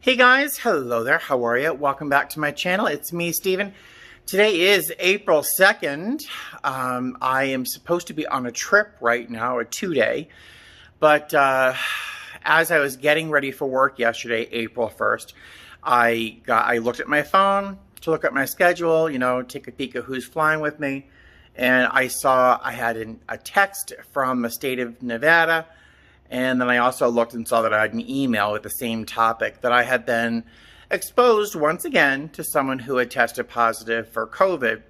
Hey guys, hello there, how are you? Welcome back to my channel. It's me, Steven. Today is April 2nd. I am supposed to be on a trip right now, a 2-day, but as I was getting ready for work yesterday, April 1st, I looked at my phone to look at my schedule, take a peek at who's flying with me, and I saw I had a text from the state of Nevada. And then I also looked and saw that I had an email with the same topic that I had been exposed once again to someone who had tested positive for COVID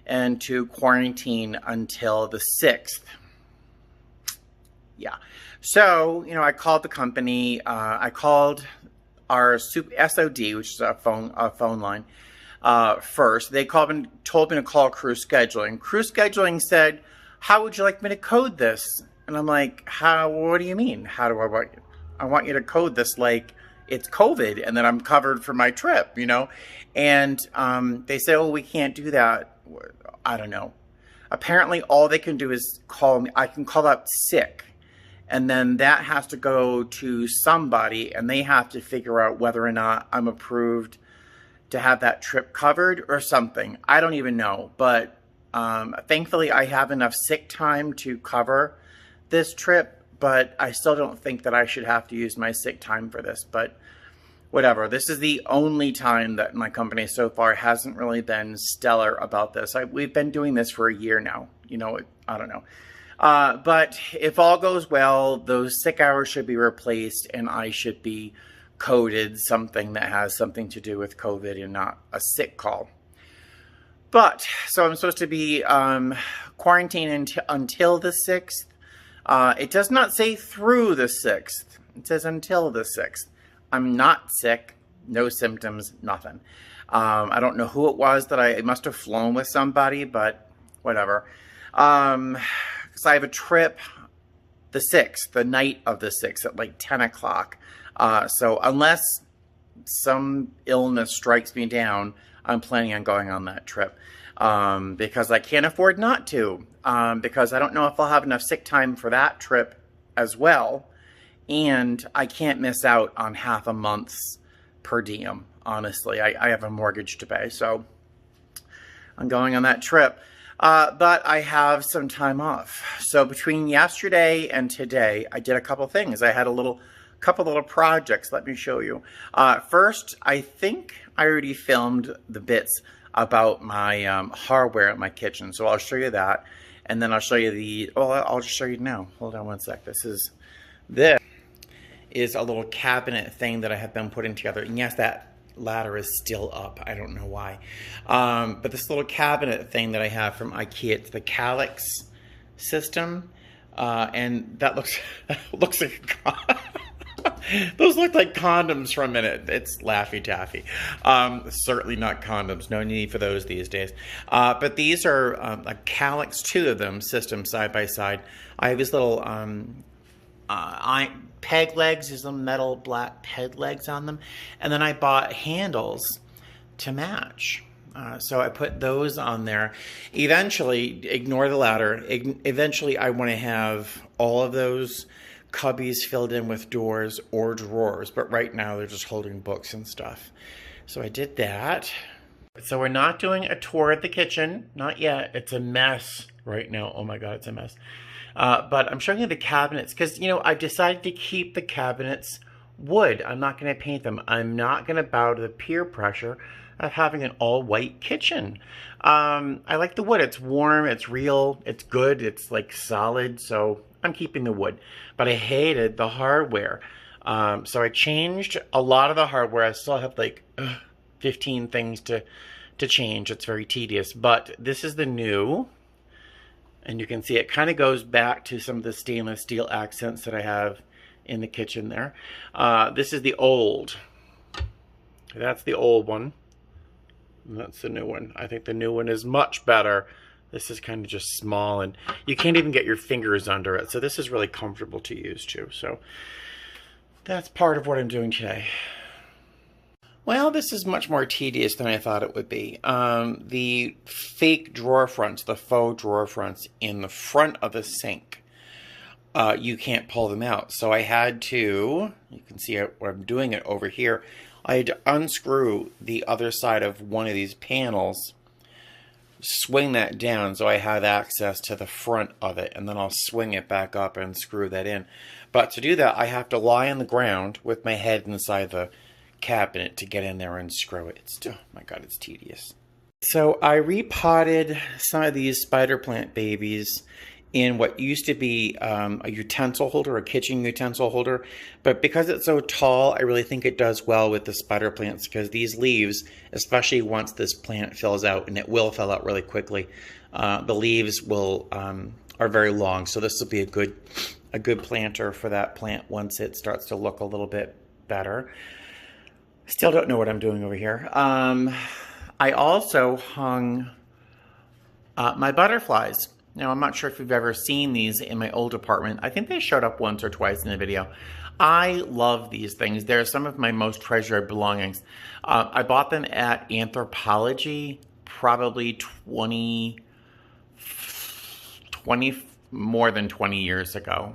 and to quarantine until the 6th. Yeah. So, I called the company. I called our SOD, which is a phone line, first. They called and told me to call crew scheduling. Crew scheduling said, "How would you like me to code this?" And I'm like, what do you mean? How do I want you? I want you to code this like it's COVID and then I'm covered for my trip, And they say, oh, we can't do that. I don't know. Apparently all they can do is call me. I can call out sick. And then that has to go to somebody and they have to figure out whether or not I'm approved to have that trip covered or something. I don't even know. But thankfully I have enough sick time to cover this trip, but I still don't think that I should have to use my sick time for this, but whatever. This is the only time that my company so far hasn't really been stellar about this. We've been doing this for a year now, I don't know. But if all goes well, those sick hours should be replaced and I should be coded something that has something to do with COVID and not a sick call. But, so I'm supposed to be quarantined until the 6th. It does not say through the 6th. It says until the 6th. I'm not sick. No symptoms. Nothing. I don't know who it was that I must have flown with somebody, but whatever. Because I have a trip the 6th, the night of the 6th at like 10 o'clock. So unless some illness strikes me down, I'm planning on going on that trip. Because I can't afford not to. Because I don't know if I'll have enough sick time for that trip as well. And I can't miss out on half a month's per diem, honestly. I have a mortgage to pay, so I'm going on that trip. But I have some time off. So between yesterday and today, I did a couple things. I had couple little projects. Let me show you. First, I think I already filmed the bits about my hardware in my kitchen. So I'll show you that. And then I'll show you I'll just show you now. Hold on one sec. This is a little cabinet thing that I have been putting together. And yes, that ladder is still up. I don't know why. But this little cabinet thing that I have from IKEA, it's the Calyx system. And that looks like those look like condoms for a minute. It's Laffy Taffy. Certainly not condoms. No need for those these days. But these are a Calyx, 2 of them, systems side by side. I have these little peg legs, these little metal black peg legs on them. And then I bought handles to match. So I put those on there. Eventually, ignore the ladder. Eventually, I want to have all of those cubbies filled in with doors or drawers, but right now they're just holding books and stuff. So I did that. So we're not doing a tour at the kitchen, not yet. It's a mess right now. Oh my God, it's a mess. But I'm showing you the cabinets because, I decided to keep the cabinets wood. I'm not going to paint them. I'm not going to bow to the peer pressure of having an all-white kitchen. I like the wood. It's warm, it's real, it's good, it's like solid, so I'm keeping the wood. But I hated the hardware. So I changed a lot of the hardware. I still have like 15 things to change. It's very tedious. But this is the new. And you can see it kind of goes back to some of the stainless steel accents that I have in the kitchen there. This is the old. That's the old one. And that's the new one. I think the new one is much better. This is kind of just small and you can't even get your fingers under it. So this is really comfortable to use too. So that's part of what I'm doing today. Well, this is much more tedious than I thought it would be. The fake drawer fronts, the faux drawer fronts in the front of the sink you can't pull them out. So I had to, you can see what I'm doing it over here. I had to unscrew the other side of one of these panels, swing that down so I have access to the front of it, and then I'll swing it back up and screw that in. But to do that, I have to lie on the ground with my head inside the cabinet to get in there and screw it. Oh my god, it's tedious. So I repotted some of these spider plant babies in what used to be a utensil holder, a kitchen utensil holder. But because it's so tall, I really think it does well with the spider plants, because these leaves, especially once this plant fills out, and it will fill out really quickly, the leaves will are very long. So this will be a good planter for that plant once it starts to look a little bit better. Still don't know what I'm doing over here. I also hung my butterflies. Now, I'm not sure if you've ever seen these in my old apartment. I think they showed up once or twice in the video. I love these things. They're some of my most treasured belongings. I bought them at Anthropologie probably 20 more than 20 years ago.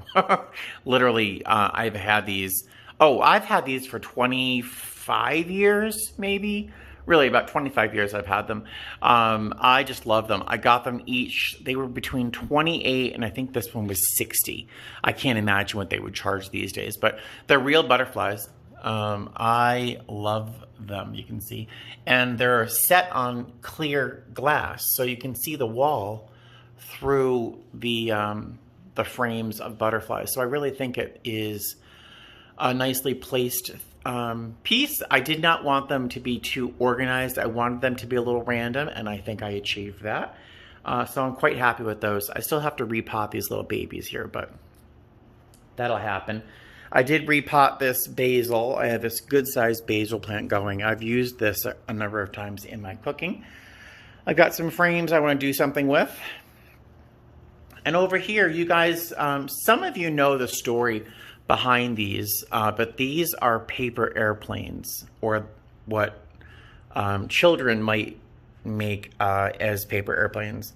Literally, I've had these. Oh, I've had these for 25 years, maybe. Really, about 25 years I've had them. I just love them. I got them each. They were between 28 and I think this one was 60. I can't imagine what they would charge these days, but they're real butterflies. I love them, you can see. And they're set on clear glass, so you can see the wall through the frames of butterflies. So I really think it is a nicely placed piece. I did not want them to be too organized. I wanted them to be a little random, and I think I achieved that. So I'm quite happy with those. I still have to repot these little babies here, but that'll happen. I did repot this basil. I have this good-sized basil plant going. I've used this a number of times in my cooking. I've got some frames I want to do something with. And over here, you guys, some of you know the story behind these, but these are paper airplanes, or what children might make as paper airplanes.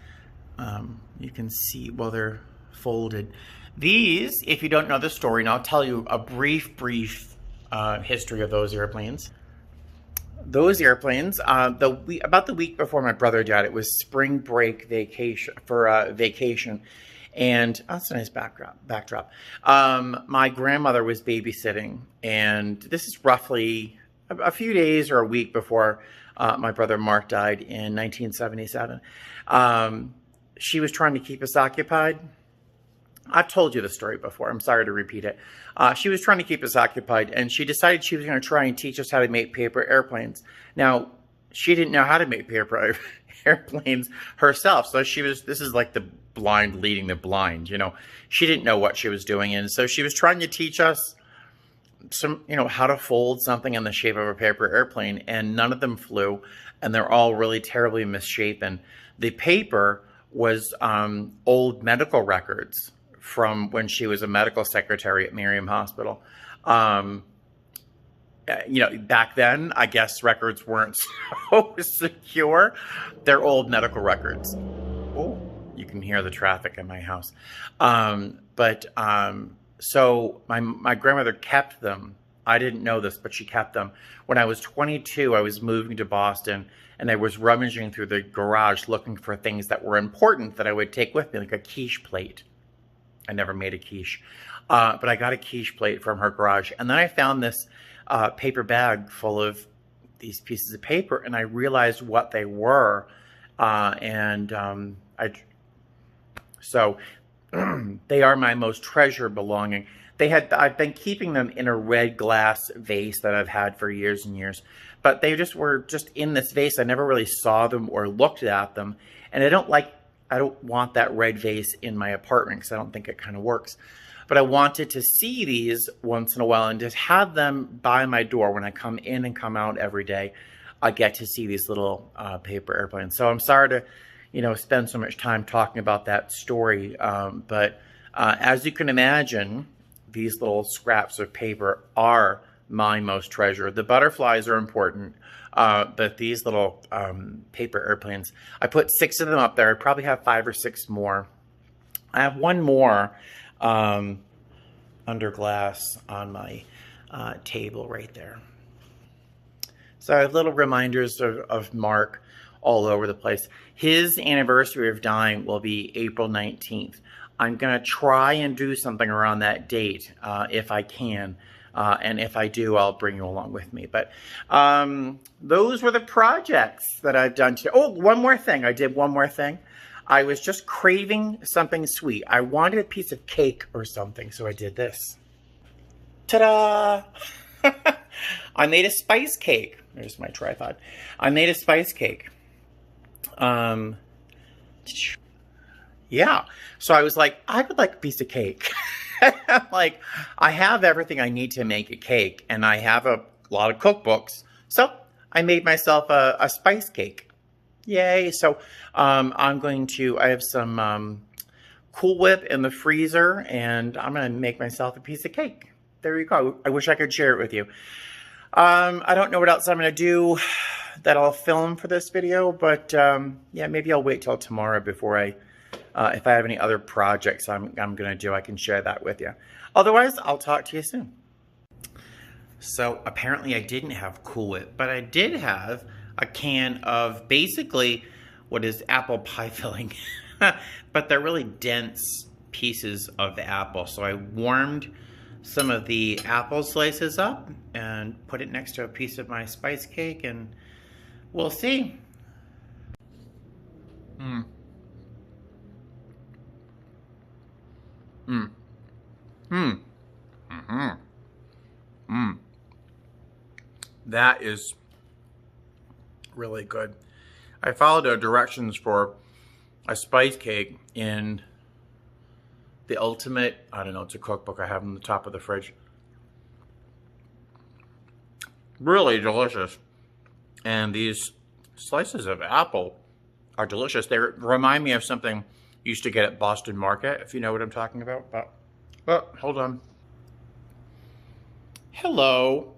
You can see, well, they're folded. These, if you don't know the story, and I'll tell you a brief history of those airplanes. Those airplanes, about the week before my brother died, it was spring break vacation vacation. And oh, that's a nice backdrop. My grandmother was babysitting, and this is roughly a few days or a week before my brother Mark died in 1977. She was trying to keep us occupied. I've told you the story before. I'm sorry to repeat it. She was trying to keep us occupied, and she decided she was going to try and teach us how to make paper airplanes. Now, she didn't know how to make paper airplanes herself, so this is like the blind leading the blind, you know. She didn't know what she was doing, and so she was trying to teach us how to fold something in the shape of a paper airplane, and none of them flew, and they're all really terribly misshapen. The paper was old medical records from when she was a medical secretary at Miriam Hospital. Back then, I guess records weren't so secure. They're old medical records. Oh, you can hear the traffic in my house. So my grandmother kept them. I didn't know this, but she kept them. When I was 22, I was moving to Boston, and I was rummaging through the garage looking for things that were important that I would take with me, like a quiche plate. I never made a quiche, but I got a quiche plate from her garage. And then I found this paper bag full of these pieces of paper, and I realized what they were. So they are my most treasured belonging. I've been keeping them in a red glass vase that I've had for years and years, but they were just in this vase. I never really saw them or looked at them, and I don't want that red vase in my apartment because I don't think it kind of works. But I wanted to see these once in a while and just have them by my door when I come in and come out every day. I get to see these little paper airplanes. So I'm sorry to, spend so much time talking about that story. But as you can imagine, these little scraps of paper are my most treasured. The butterflies are important. But these little paper airplanes, I put 6 of them up there. I probably have 5 or 6 more. I have one more under glass on my table right there. So I have little reminders of Mark all over the place. His anniversary of dying will be April 19th. I'm going to try and do something around that date if I can. And if I do, I'll bring you along with me. But those were the projects that I've done today. Oh, one more thing. I did one more thing. I was just craving something sweet. I wanted a piece of cake or something, so I did this. Ta-da! I made a spice cake. There's my tripod. I made a spice cake. Yeah. So I was like, I would like a piece of cake. Like, I have everything I need to make a cake, and I have a lot of cookbooks. So I made myself a spice cake. Yay. So I'm going to, I have some Cool Whip in the freezer, and I'm going to make myself a piece of cake. There you go. I wish I could share it with you. I don't know what else I'm going to do that I'll film for this video, but yeah, maybe I'll wait till tomorrow before I, if I have any other projects I'm going to do, I can share that with you. Otherwise, I'll talk to you soon. So apparently I didn't have Cool Whip, but I did have a can of basically what is apple pie filling, but they're really dense pieces of the apple. So I warmed some of the apple slices up and put it next to a piece of my spice cake, and we'll see. That is really good. I followed the directions for a spice cake in the Ultimate, I don't know, it's a cookbook I have on the top of the fridge. Really delicious. And these slices of apple are delicious. They remind me of something you used to get at Boston Market, if you know what I'm talking about. But hold on. Hello.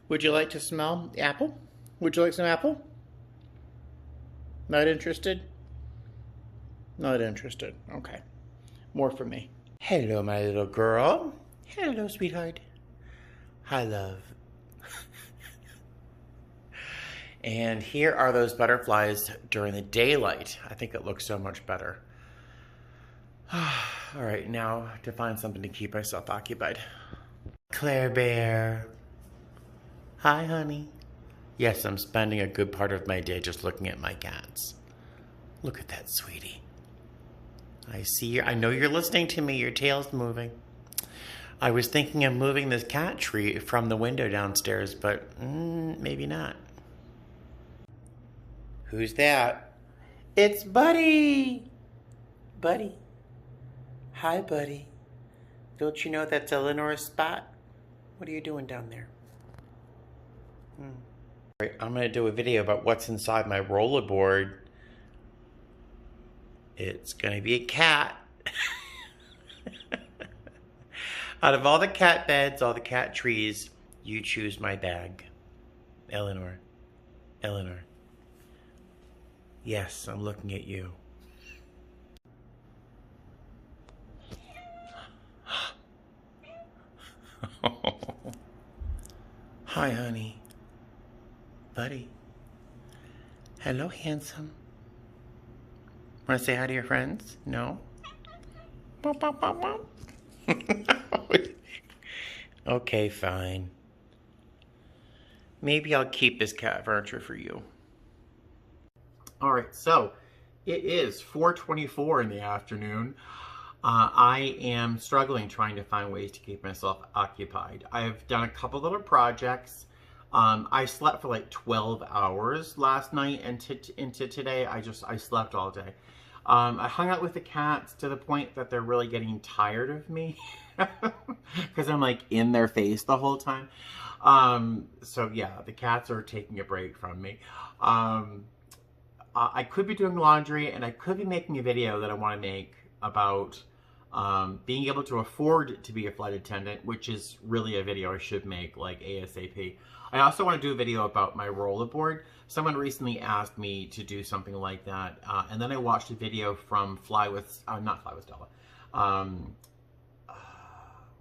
Would you like to smell the apple? Would you like some apple? Not interested? Not interested. Okay. More for me. Hello, my little girl. Hello, sweetheart. Hi, love. And here are those butterflies during the daylight. I think it looks so much better. All right, now to find something to keep myself occupied. Claire Bear. Hi, honey. Yes, I'm spending a good part of my day just looking at my cats. Look at that, sweetie. I see you. I know you're listening to me. Your tail's moving. I was thinking of moving this cat tree from the window downstairs, but maybe not. Who's that? It's Buddy. Buddy. Hi, Buddy. Don't you know that's Eleanor's spot? What are you doing down there? All right, I'm going to do a video about what's inside my rollerboard. It's going to be a cat. Out of all the cat beds, all the cat trees, you choose my bag. Eleanor. Eleanor. Yes, I'm looking at you. Hi, honey. Buddy. Hello, handsome. Want to say hi to your friends? No? Okay, fine. Maybe I'll keep this cat furniture for you. All right, so it is 4:24 in the afternoon. I am struggling trying to find ways to keep myself occupied. I've done a couple little projects. I slept for like 12 hours last night, and into today, I slept all day. I hung out with the cats to the point that they're really getting tired of me because I'm like in their face the whole time. So yeah, the cats are taking a break from me. I could be doing laundry, and I could be making a video that I want to make about being able to afford to be a flight attendant, which is really a video I should make like ASAP. I also want to do a video about my rollerboard. Someone recently asked me to do something like that, and then I watched a video from not Fly with Stella,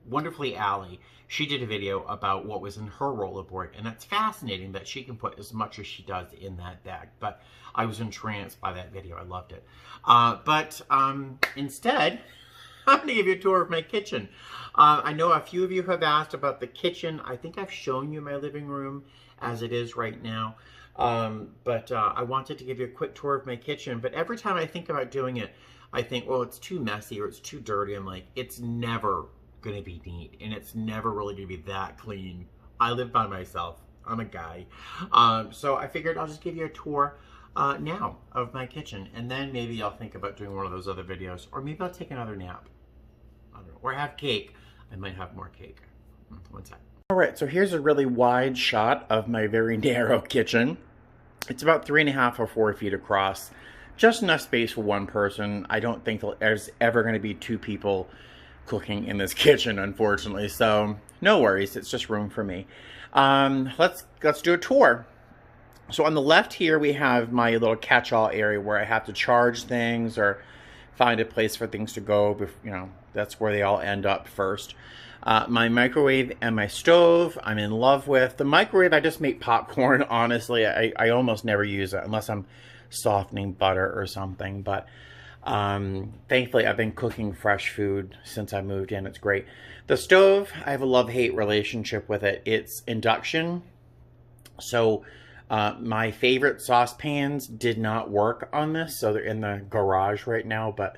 Wonderfully Allie. She did a video about what was in her rollerboard, and it's fascinating that she can put as much as she does in that bag. But I was entranced by that video. I loved it. Instead, I'm going to give you a tour of my kitchen. I know a few of you have asked about the kitchen. I think I've shown you my living room as it is right now. I wanted to give you a quick tour of my kitchen. But every time I think about doing it, I think, well, it's too messy or it's too dirty. I'm like, it's never going to be neat, and it's never really going to be that clean. I live by myself. I'm a guy. So I figured I'll just give you a tour now of my kitchen, and then maybe I'll think about doing one of those other videos, or maybe I'll take another nap. I don't know, or have cake. I might have more cake. One sec. All right, so here's a really wide shot of my very narrow kitchen. It's about 3.5 or 4 feet across. Just enough space for one person. I don't think there's ever going to be 2 people cooking in this kitchen, unfortunately. So no worries, it's just room for me. Let's do a tour. So on the left here, we have my little catch-all area where I have to charge things or find a place for things to go. You know, that's where they all end up first. My microwave and my stove, I'm in love with. The microwave, I just make popcorn, honestly. I almost never use it unless I'm softening butter or something. But thankfully, I've been cooking fresh food since I moved in. It's great. The stove, I have a love-hate relationship with it. It's induction. So my favorite saucepans did not work on this, so they're in the garage right now. But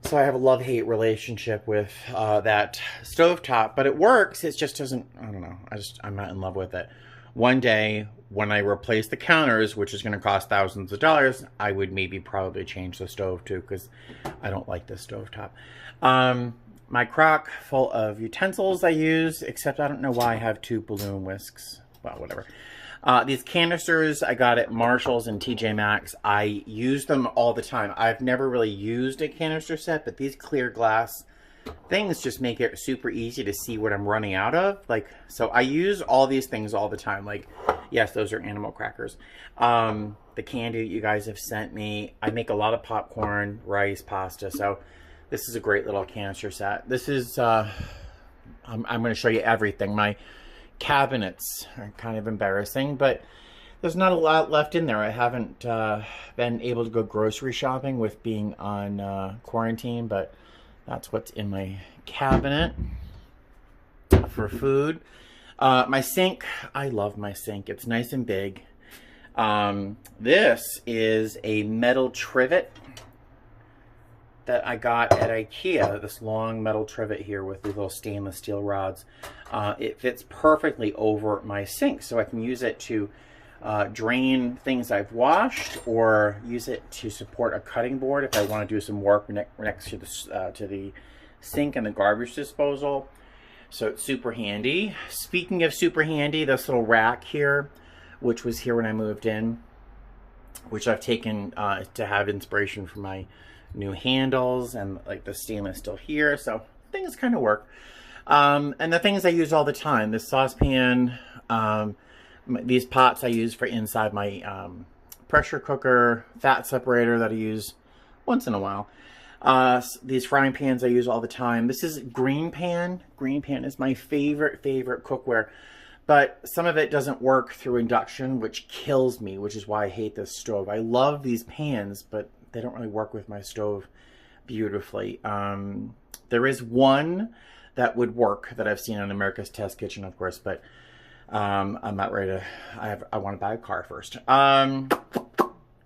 so I have a love-hate relationship with that stovetop, but it works. It just doesn't, I don't know. I'm not in love with it. One day, when I replace the counters, which is going to cost thousands of dollars, I would maybe probably change the stove too, because I don't like this stovetop. My crock full of utensils I use, except I don't know why I have 2 balloon whisks. Well, whatever. These canisters I got at Marshall's and TJ Maxx. I use them all the time. I've never really used a canister set, but these clear glass things just make it super easy to see what I'm running out of. Like, so I use all these things all the time. Like, yes, those are animal crackers. The candy that you guys have sent me. I make a lot of popcorn, rice, pasta. So this is a great little canister set. This is, I'm going to show you everything. My cabinets are kind of embarrassing, but there's not a lot left in there. I haven't been able to go grocery shopping with being on quarantine, but that's what's in my cabinet for food. My sink, I love my sink. It's nice and big. This is a metal trivet that I got at IKEA. This long metal trivet here with these little stainless steel rods. It fits perfectly over my sink, so I can use it to drain things I've washed, or use it to support a cutting board if I want to do some work next to the sink and the garbage disposal. So it's super handy. Speaking of super handy, this little rack here, which was here when I moved in, which I've taken to have inspiration for my new handles, and like the stainless steel here, so things kind of work. And the things I use all the time, this saucepan, these pots I use for inside my pressure cooker, fat separator that I use once in a while. These frying pans I use all the time. This is green pan. Green pan is my favorite cookware, but some of it doesn't work through induction, which kills me, which is why I hate this stove. I love these pans, but they don't really work with my stove beautifully. There is one that would work that I've seen on America's Test Kitchen, of course, but I'm not ready to, I want to buy a car first.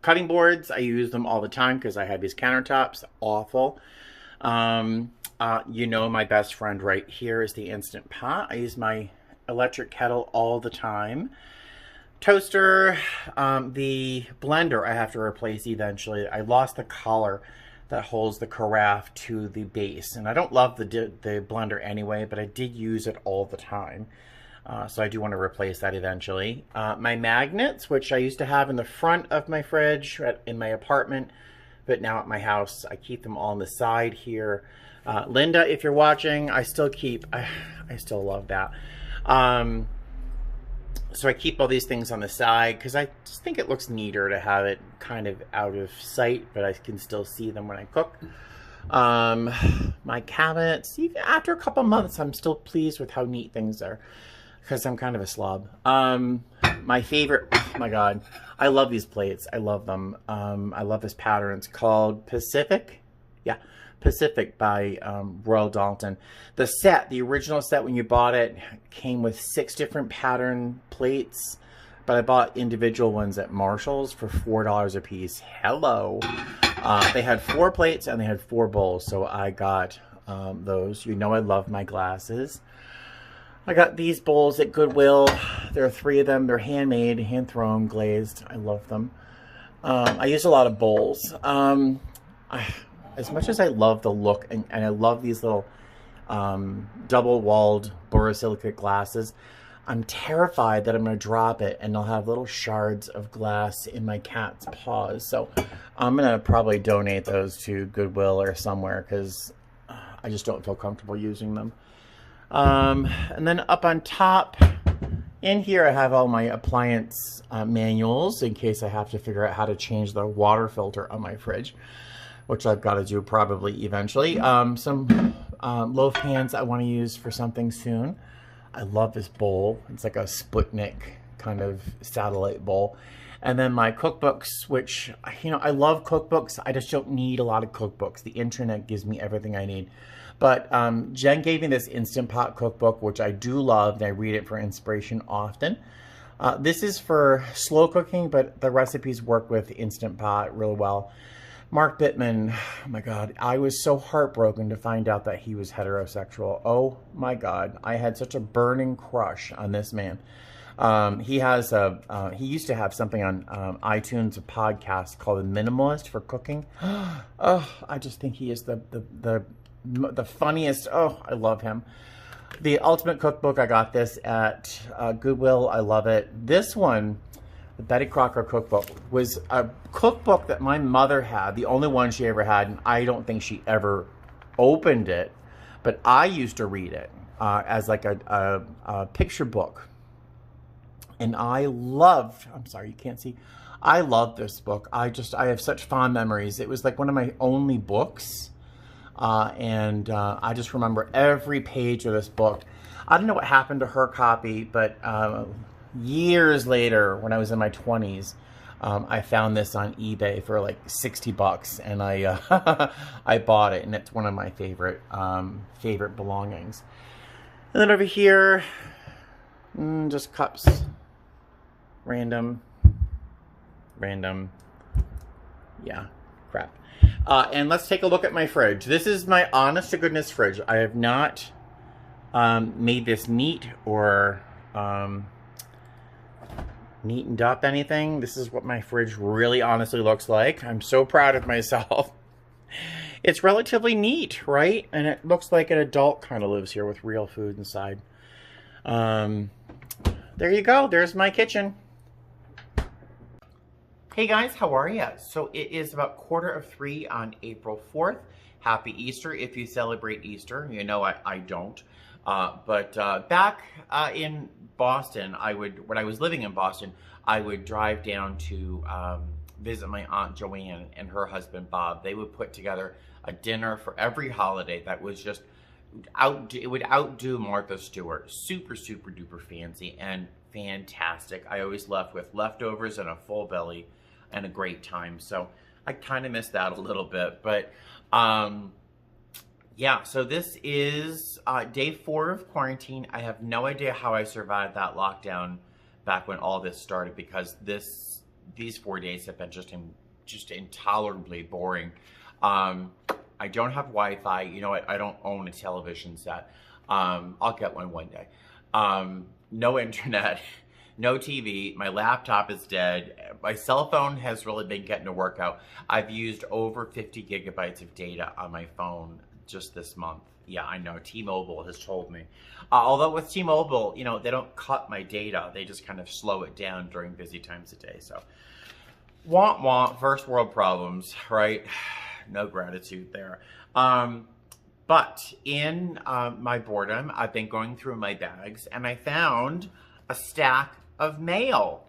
Cutting boards, I use them all the time because I have these countertops. Awful. You know, my best friend right here is the Instant Pot. I use my electric kettle all the time. Toaster, the blender I have to replace eventually. I lost the collar that holds the carafe to the base, and I don't love the blender anyway, but I did use it all the time. So I do want to replace that eventually. My magnets, which I used to have in the front of my fridge in my apartment, but now at my house, I keep them all on the side here. Linda, if you're watching, I still love that. So I keep all these things on the side because I just think it looks neater to have it kind of out of sight, but I can still see them when I cook. My cabinets, even after a couple months, I'm still pleased with how neat things are because I'm kind of a slob. My favorite, oh my God, I love these plates. I love them. I love this pattern. It's called Pacific. Yeah, Pacific by Royal Dalton. The original set when you bought it came with 6 different pattern plates, but I bought individual ones at Marshall's for $4 a piece. Hello. They had 4 plates and they had 4 bowls, so I got those. You know I love my glasses. I got these bowls at Goodwill. There are 3 of them. They're handmade, hand-thrown, glazed. I love them. I use a lot of bowls. As much as I love the look, and I love these little double-walled borosilicate glasses, I'm terrified that I'm going to drop it and I'll have little shards of glass in my cat's paws. So I'm going to probably donate those to Goodwill or somewhere because I just don't feel comfortable using them. And then up on top, in here I have all my appliance manuals in case I have to figure out how to change the water filter on my fridge, which I've got to do probably eventually. Some loaf pans I want to use for something soon. I love this bowl. It's like a Sputnik kind of satellite bowl. And then my cookbooks, which, you know, I love cookbooks. I just don't need a lot of cookbooks. The internet gives me everything I need. But Jen gave me this Instant Pot cookbook, which I do love, and I read it for inspiration often. This is for slow cooking, but the recipes work with Instant Pot really well. Mark Bittman, oh my God, I was so heartbroken to find out that he was heterosexual. Oh my God, I had such a burning crush on this man. He used to have something on iTunes, a podcast called The Minimalist for cooking. Oh, I just think he is the funniest. Oh, I love him. The Ultimate Cookbook, I got this at Goodwill. I love it. This one, the Betty Crocker cookbook, was a cookbook that my mother had, the only one she ever had, and I don't think she ever opened it, but I used to read it as like a picture book. And I'm sorry, you can't see. I love this book. I have such fond memories. It was like one of my only books. And I just remember every page of this book. I don't know what happened to her copy, but years later, when I was in my 20s, I found this on eBay for like $60, and I bought it, and it's one of my favorite belongings. And then over here, just cups, random, yeah, crap. And let's take a look at my fridge. This is my honest to goodness fridge. I have not made this neat or neatened up anything. This is what my fridge really honestly looks like. I'm so proud of myself. It's relatively neat, right? And it looks like an adult kind of lives here with real food inside. There you go. There's my kitchen. Hey guys, how are you? So it is about 2:45 on April 4th. Happy Easter if you celebrate Easter. You know I don't. But back in Boston, when I was living in Boston, I would drive down to visit my Aunt Joanne and her husband Bob. They would put together a dinner for every holiday that was just it would outdo Martha Stewart. Super, super duper fancy and fantastic. I always left with leftovers and a full belly and a great time. So I kind of missed that a little bit, but yeah, so this is day 4 of quarantine. I have no idea how I survived that lockdown back when all this started, because these 4 days have been just intolerably boring. I don't have Wi-Fi. You know what? I don't own a television set. I'll get one day. No internet, no TV. My laptop is dead. My cell phone has really been getting a workout. I've used over 50 gigabytes of data on my phone just this month. Yeah, I know. T-Mobile has told me. Although with T-Mobile, you know, they don't cut my data. They just kind of slow it down during busy times of day. So, womp, first world problems, right? No gratitude there. But in my boredom, I've been going through my bags and I found a stack of mail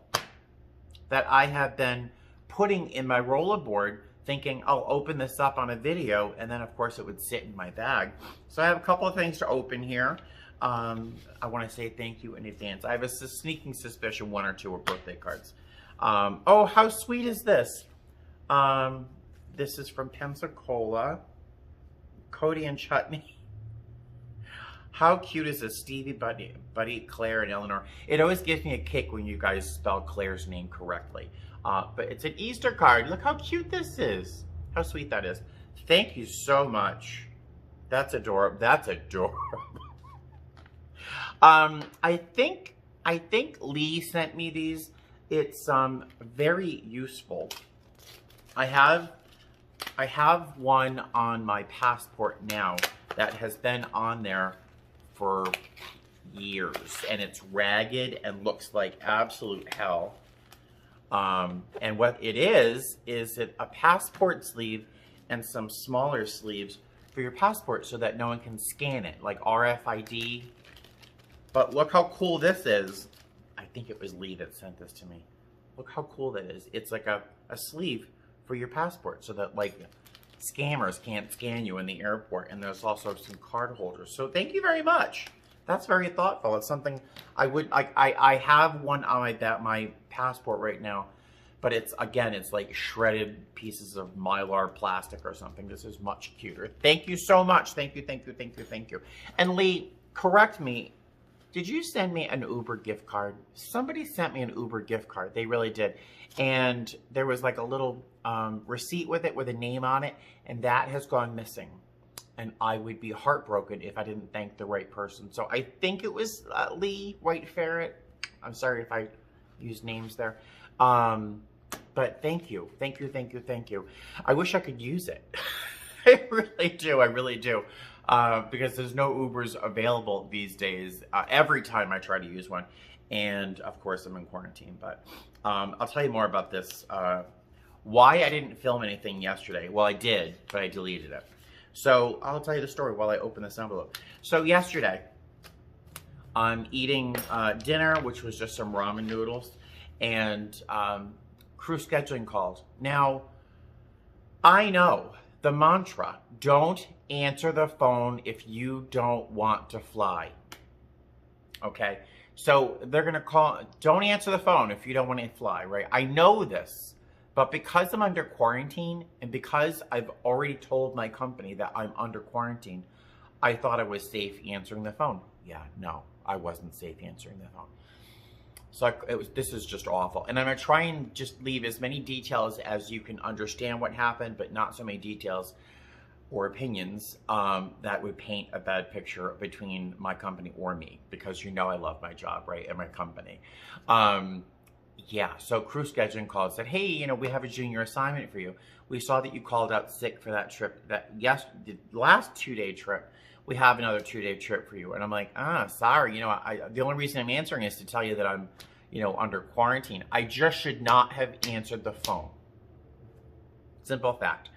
that I have been putting in my rollerboard, thinking I'll open this up on a video, and then of course it would sit in my bag. So I have a couple of things to open here. I want to say thank you in advance. I have a sneaking suspicion 1 or 2 are birthday cards. Oh, how sweet is this? This is from Pensacola. Cody and Chutney. How cute is this? Stevie, Buddy, Claire, and Eleanor. It always gives me a kick when you guys spell Claire's name correctly. But it's an Easter card. Look how cute this is. How sweet that is. Thank you so much. That's adorable. That's adorable. I think Lee sent me these. It's very useful. I have one on my passport now that has been on there for years, and it's ragged and looks like absolute hell. And what it is a passport sleeve and some smaller sleeves for your passport so that no one can scan it, like RFID. But look how cool this is. I think it was Lee that sent this to me. Look how cool that is. It's like a sleeve for your passport so that like scammers can't scan you in the airport. And there's also some card holders. So thank you very much. That's very thoughtful. It's something I would, I have one on my passport right now, but it's, again, it's like shredded pieces of Mylar plastic or something. This is much cuter. Thank you so much. Thank you, thank you, thank you, thank you. And Lee, correct me. Did you send me an Uber gift card? Somebody sent me an Uber gift card. They really did. And there was like a little receipt with it with a name on it, and that has gone missing. And I would be heartbroken if I didn't thank the right person. So I think it was Lee White Ferret. I'm sorry if I used names there. But thank you. Thank you, thank you, thank you. I wish I could use it. I really do. I really do. Because there's no Ubers available these days every time I try to use one. And of course I'm in quarantine, but I'll tell you more about this. Why I didn't film anything yesterday. Well, I did, but I deleted it. So I'll tell you the story while I open this envelope. So yesterday, I'm eating dinner, which was just some ramen noodles, and crew scheduling called. Now, I know the mantra, don't answer the phone if you don't want to fly. Okay? So they're going to call, don't answer the phone if you don't want to fly, right? I know this, but because I'm under quarantine and because I've already told my company that I'm under quarantine, I thought I was safe answering the phone. Yeah, no, I wasn't safe answering the phone. So this is just awful. And I'm going to try and just leave as many details as you can understand what happened, but not so many details or opinions that would paint a bad picture between my company or me, because you know I love my job, right, and my company. Yeah, so crew scheduling called, said, hey, you know, we have a junior assignment for you. We saw that you called out sick for that trip, the last 2-day trip. We have another 2-day trip for you. And I'm like, sorry, you know, the only reason I'm answering is to tell you that I'm, you know, under quarantine. I just should not have answered the phone. Simple fact.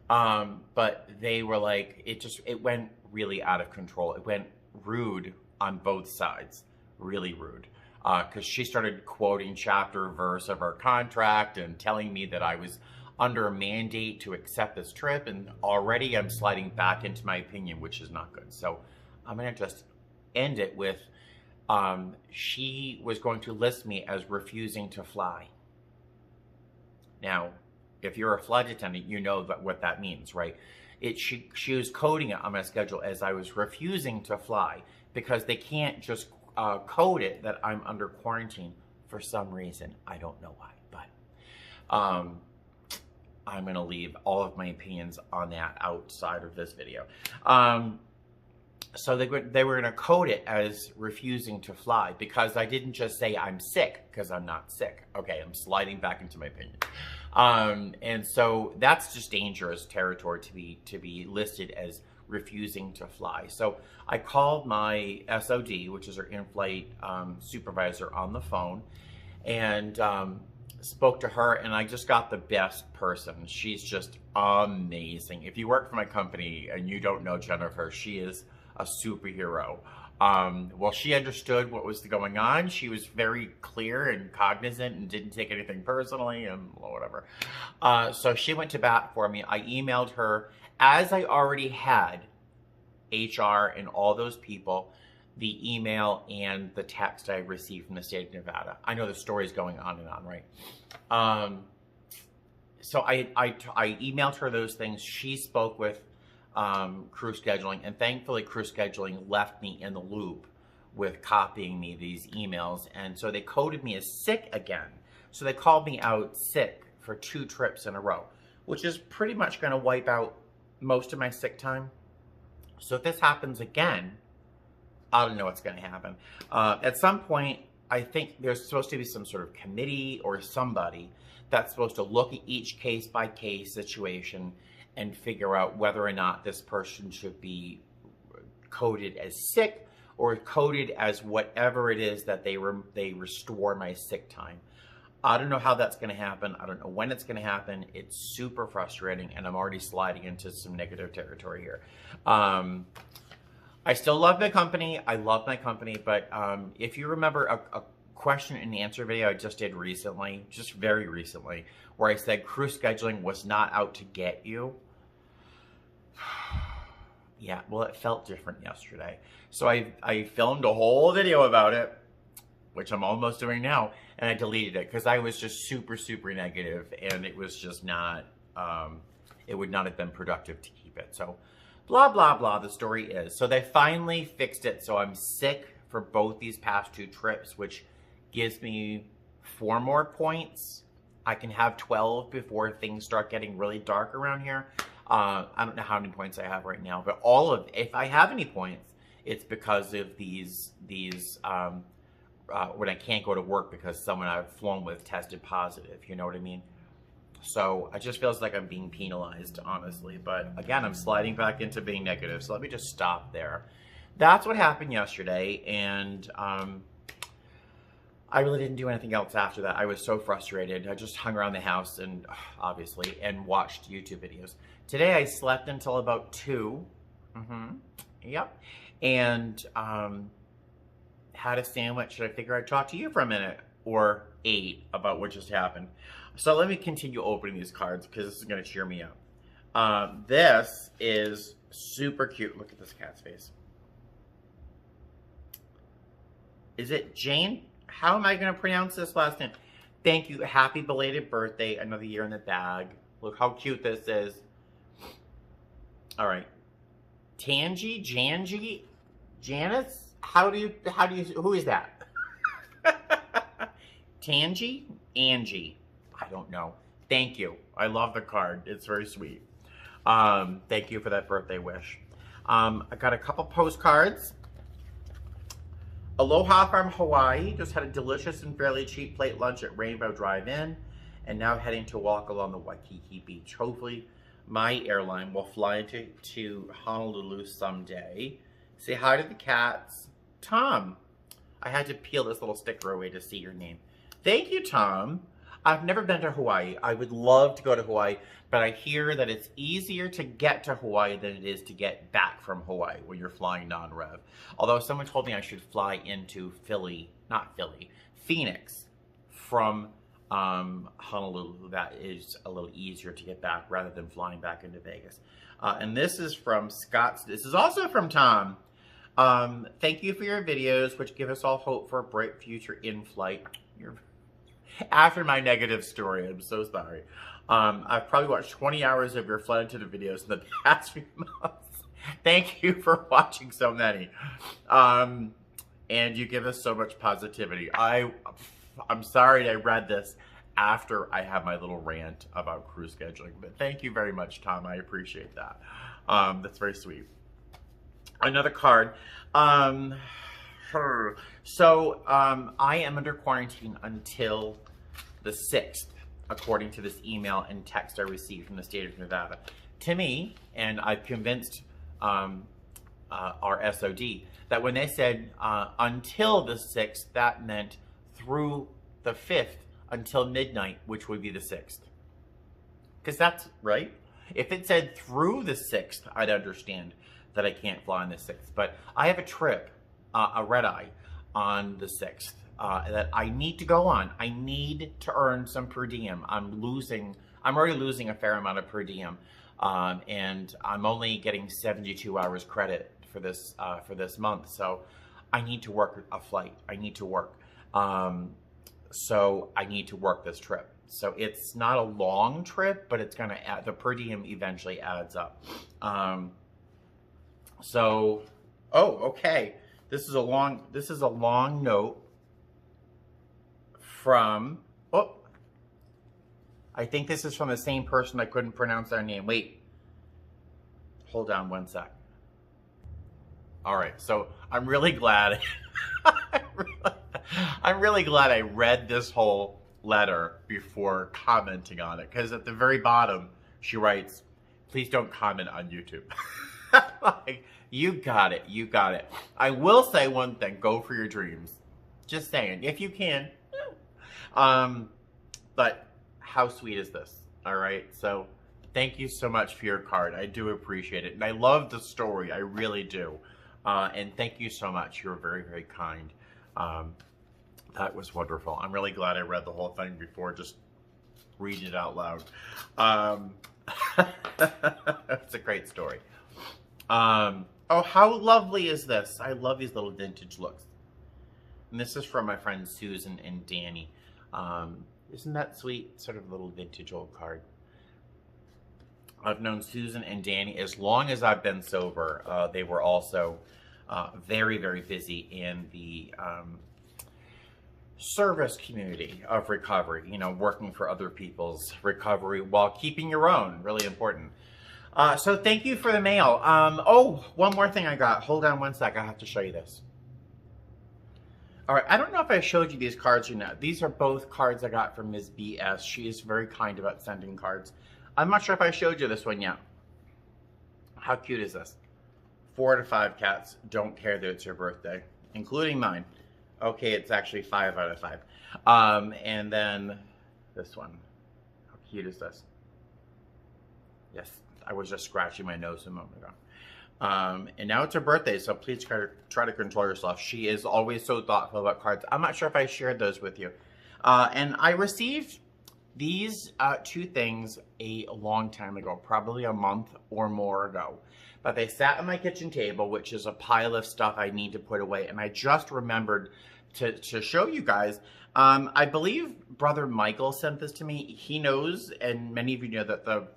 But they were like, it went really out of control. It went rude on both sides, really rude. Because she started quoting chapter verse of our contract and telling me that I was under a mandate to accept this trip, and already I'm sliding back into my opinion, which is not good. So I'm going to just end it with, she was going to list me as refusing to fly. Now, if you're a flight attendant, you know what that means, right? She was coding it on my schedule as I was refusing to fly, because they can't just code it that I'm under quarantine for some reason. I don't know why, but I'm going to leave all of my opinions on that outside of this video. So they were going to code it as refusing to fly, because I didn't just say I'm sick, because I'm not sick. Okay, I'm sliding back into my opinion. And so that's just dangerous territory to be listed as refusing to fly. So I called my SOD, which is our in-flight supervisor, on the phone, and spoke to her, and I just got the best person. She's just amazing. If you work for my company and you don't know Jennifer, she is a superhero. Well, she understood what was going on. She was very clear and cognizant and didn't take anything personally and whatever. So she went to bat for me. I emailed her, as I already had HR and all those people, the email and the text I received from the state of Nevada. I know the story's going on and on, right? So I emailed her those things. She spoke with crew scheduling, and thankfully crew scheduling left me in the loop with copying me these emails, and so they coded me as sick again. So they called me out sick for 2 trips in a row, which is pretty much going to wipe out most of my sick time. So if this happens again, I don't know what's going to happen. At some point, I think there's supposed to be some sort of committee or somebody that's supposed to look at each case-by-case situation and figure out whether or not this person should be coded as sick or coded as whatever it is that they restore my sick time. I don't know how that's going to happen. I don't know when it's going to happen. It's super frustrating, and I'm already sliding into some negative territory here. I still love my company. I love my company, but if you remember a question and answer video I just did recently, just very recently, where I said crew scheduling was not out to get you. Yeah, well, it felt different yesterday. So I filmed a whole video about it, which I'm almost doing now, and I deleted it because I was just super, super negative, and it was just not, it would not have been productive to keep it. So blah, blah, blah, the story is. So they finally fixed it, so I'm sick for both these past 2 trips, which gives me 4 more points. I can have 12 before things start getting really dark around here. I don't know how many points I have right now, but if I have any points, it's because of these when I can't go to work because someone I've flown with tested positive, you know what I mean? So it just feels like I'm being penalized, honestly. But again, I'm sliding back into being negative, so let me just stop there. That's what happened yesterday, and I really didn't do anything else after that. I was so frustrated. I just hung around the house and obviously and watched YouTube videos. Today I slept until about 2. Yep. And had a sandwich, and I figure I'd talk to you for a minute or 8 about what just happened. So let me continue opening these cards because this is going to cheer me up. This is super cute. Look at this cat's face. Is it Jane? How am I going to pronounce this last name? Thank you. Happy belated birthday. Another year in the bag. Look how cute this is. All right. Tangi? Janji? Janice? Who is that? Tangi? Angie? I don't know. Thank you. I love the card. It's very sweet. Thank you for that birthday wish. I got a couple postcards. Aloha from Hawaii. Just had a delicious and fairly cheap plate lunch at Rainbow Drive-In, and now heading to walk along the Waikiki Beach. Hopefully, my airline will fly to Honolulu someday. Say hi to the cats. Tom. I had to peel this little sticker away to see your name. Thank you, Tom. I've never been to Hawaii. I would love to go to Hawaii, but I hear that it's easier to get to Hawaii than it is to get back from Hawaii when you're flying non-rev. Although someone told me I should fly into Phoenix from Honolulu. That is a little easier to get back rather than flying back into Vegas. And this is from Scott. This is also from Tom. Thank you for your videos, which give us all hope for a bright future in flight. After my negative story, I'm so sorry. I've probably watched 20 hours of your Flight Attendant videos in the past few months. Thank you for watching so many. And you give us so much positivity. I'm sorry I read this after I had my little rant about crew scheduling, but thank you very much, Tom. I appreciate that. That's very sweet. Another card. So I am under quarantine until the 6th, according to this email and text I received from the state of Nevada. To me, and I've convinced our SOD that when they said until the 6th, that meant through the 5th until midnight, which would be the 6th. Because that's right. If it said through the 6th, I'd understand that I can't fly on the 6th. But I have a trip, a red-eye, on the 6th that I need to go on. I need to earn some per diem. I'm already losing a fair amount of per diem. And I'm only getting 72 hours credit for this month. So I need to work a flight. I need to work. So I need to work this trip. So it's not a long trip, but it's going to add, the per diem eventually adds up. Oh, okay. This is a long note from, I think this is from the same person. I couldn't pronounce their name. Wait, hold on one sec. All right. So I'm really glad. I'm really glad I read this whole letter before commenting on it, because at the very bottom she writes, please don't comment on YouTube. Like, you got it, you got it. I will say one thing, go for your dreams. Just saying, if you can. But how sweet is this? All right, so thank you so much for your card. I do appreciate it, and I love the story, I really do. And thank you so much. You're very, very kind. That was wonderful. I'm really glad I read the whole thing before just reading it out loud. It's a great story. Oh, how lovely is this? I love these little vintage looks. And this is from my friends Susan and Danny. Isn't that sweet? Sort of a little vintage old card. I've known Susan and Danny as long as I've been sober. They were also very, very busy in the service community of recovery, you know, working for other people's recovery while keeping your own. Really important. So thank you for the mail. Oh, one more thing I got. Hold on one sec. I have to show you this. All right. I don't know if I showed you these cards or not. These are both cards I got from Ms. BS. She is very kind about sending cards. I'm not sure if I showed you this one yet. How cute is this? 4 out of 5 cats don't care that it's your birthday, including mine. Okay, it's actually 5 out of 5. And then this one. How cute is this? Yes, I was just scratching my nose a moment ago. And now it's her birthday, so please try to control yourself. She is always so thoughtful about cards. I'm not sure if I shared those with you. And I received these 2 things a long time ago, probably a month or more ago. But they sat on my kitchen table, which is a pile of stuff I need to put away. And I just remembered to show you guys. I believe Brother Michael sent this to me. He knows, and many of you know, that the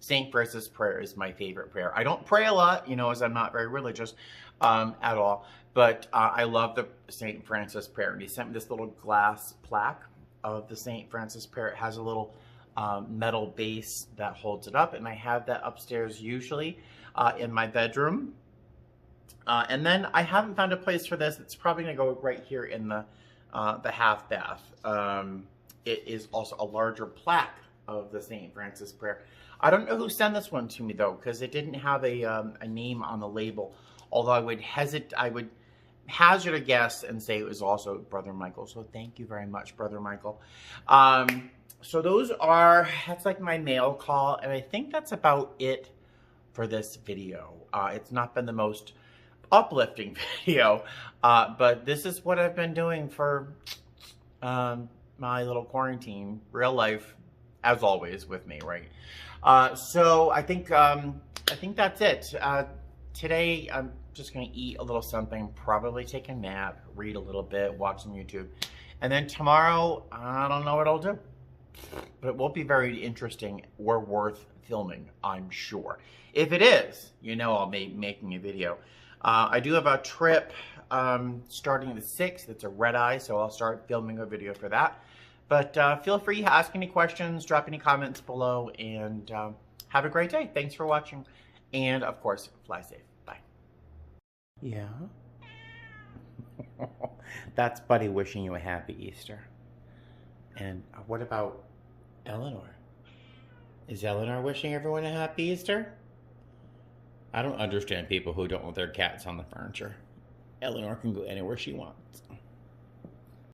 St. Francis prayer is my favorite prayer. I don't pray a lot, you know, as I'm not very religious at all. But I love the St. Francis prayer. And he sent me this little glass plaque of the St. Francis prayer. It has a little metal base that holds it up. And I have that upstairs usually in my bedroom. And then I haven't found a place for this. It's probably going to go right here in the half bath. It is also a larger plaque of the St. Francis prayer. I don't know who sent this one to me though, because it didn't have a name on the label. Although I would hazard a guess and say it was also Brother Michael. So thank you very much, Brother Michael. So that's like my mail call, and I think that's about it for this video. It's not been the most uplifting video, but this is what I've been doing for my little quarantine, real life, as always with me, right? So I think that's it. Today I'm just gonna eat a little something, probably take a nap, read a little bit, watch some YouTube, and then tomorrow I don't know what I'll do, but it won't be very interesting or worth filming, I'm sure. If it is, you know, I'll be making a video. I do have a trip starting the 6th. It's a red-eye, so I'll start filming a video for that. But feel free to ask any questions, drop any comments below, and have a great day. Thanks for watching. And, of course, fly safe. Bye. Yeah? That's Buddy wishing you a happy Easter. And what about Eleanor? Is eleanor wishing everyone a happy Easter? I don't understand people who don't want their cats on the furniture. Eleanor can go anywhere she wants.